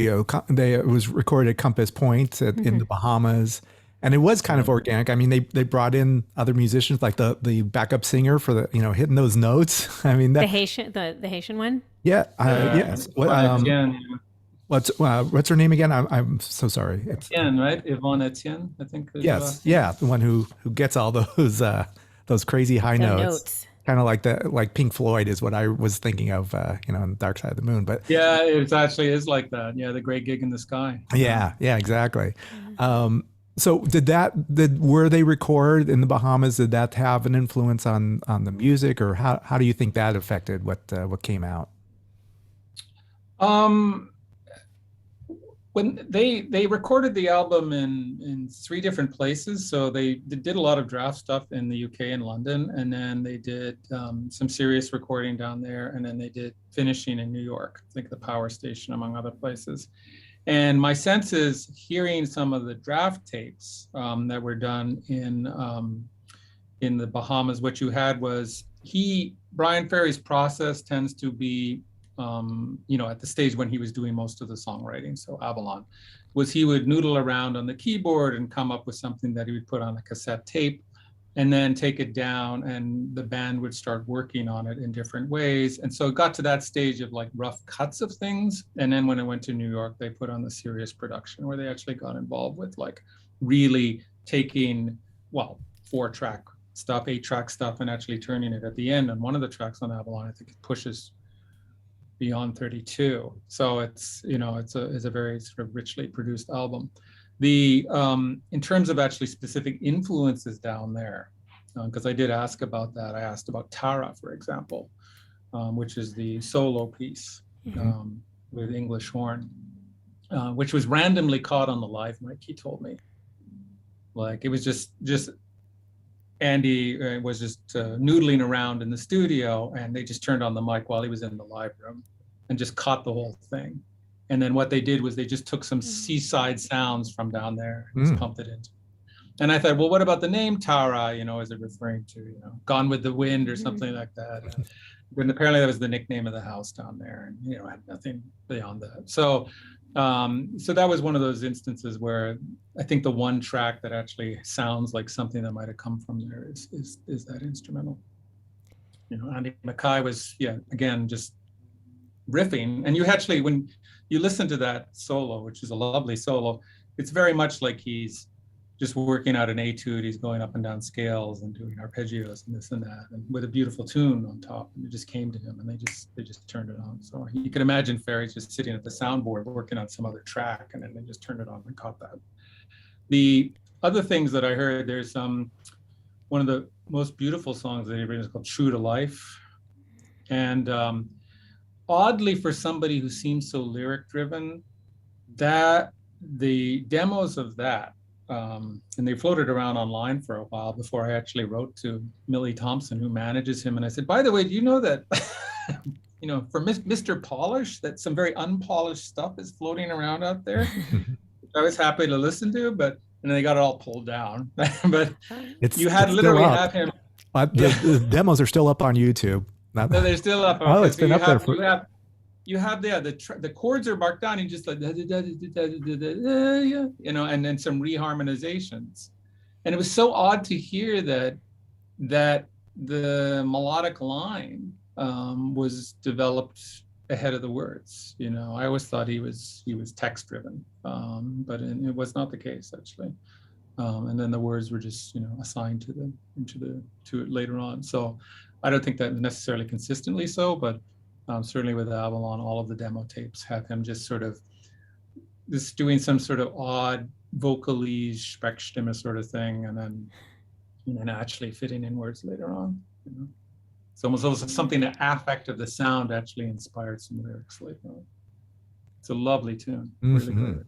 It was recorded at Compass Point in the Bahamas, and it was kind of organic. I mean, they brought in other musicians, like the backup singer for the hitting those notes. I mean The that Haitian, the Haitian one. yeah Yeah, yes. Yvonne Etienne. What's her name again? I'm so sorry. It's Etienne, right? Yvonne Etienne, I think is her yes, last name. yeah, the one who gets all those crazy high The notes. notes. Kind of like Pink Floyd is what I was thinking of, on Dark Side of the Moon. But Yeah, it actually is like that. Yeah, the great gig in the sky. Yeah. yeah, exactly. So were they recorded in the Bahamas? Did that have an influence on the music, or how do you think that affected what came out? Um, when they recorded the album in three different places, so they did a lot of draft stuff in the UK and London, and then they did some serious recording down there, and then they did finishing in New York, I think the Power Station, among other places. And my sense is, hearing some of the draft tapes that were done in the Bahamas, what you had was Brian Ferry's process tends to be, at the stage when he was doing most of the songwriting, so Avalon, was he would noodle around on the keyboard and come up with something that he would put on a cassette tape, and then take it down, and the band would start working on it in different ways. And so it got to that stage of like rough cuts of things. And then when it went to New York, they put on the serious production where they actually got involved with like really taking, well, 4-track stuff, 8-track stuff, and actually turning it at the end. And one of the tracks on Avalon, I think it pushes beyond 32. So it's a very sort of richly produced album. In terms of actually specific influences down there, because I did ask about that. I asked about Tara, for example, which is the solo piece with English horn, which was randomly caught on the live mic, he told me. Like, it was just Andy was just noodling around in the studio, and they just turned on the mic while he was in the live room and just caught the whole thing. And then what they did was they just took some seaside sounds from down there and just pumped it in. And I thought, well, what about the name Tara? Is it referring to, Gone with the Wind or something like that? But apparently that was the nickname of the house down there, and had nothing beyond that. So that was one of those instances where I think the one track that actually sounds like something that might have come from there is that instrumental. Andy Mackay was, again, just riffing. And you actually, when you listen to that solo, which is a lovely solo, it's very much like he's just working out an etude. He's going up and down scales and doing arpeggios and this and that, and with a beautiful tune on top. And it just came to him, and they just turned it on. So you can imagine Ferry's just sitting at the soundboard working on some other track, and then they just turned it on and caught that. The other things that I heard, there's one of the most beautiful songs that he written is called True to Life. And oddly, for somebody who seems so lyric driven, that the demos of that, and they floated around online for a while before I actually wrote to Millie Thompson, who manages him. And I said, by the way, do you know that, for Mr. Polish, that some very unpolished stuff is floating around out there? I was happy to listen to, and they got it all pulled down. But you had literally have him. The demos are still up on YouTube. No, they're still up. Oh, it's been up there for. You have the chords are marked down, and just like and then some reharmonizations, and it was so odd to hear that the melodic line was developed ahead of the words. I always thought he was text driven, but it was not the case actually. And then the words were just assigned to it later on. So I don't think that necessarily consistently so, but certainly with Avalon, all of the demo tapes have him just sort of just doing some sort of odd vocalese Sprechstimme sort of thing, and then actually fitting in words later on. It's almost something, the affect of the sound actually inspired some lyrics later on. It's a lovely tune, really good.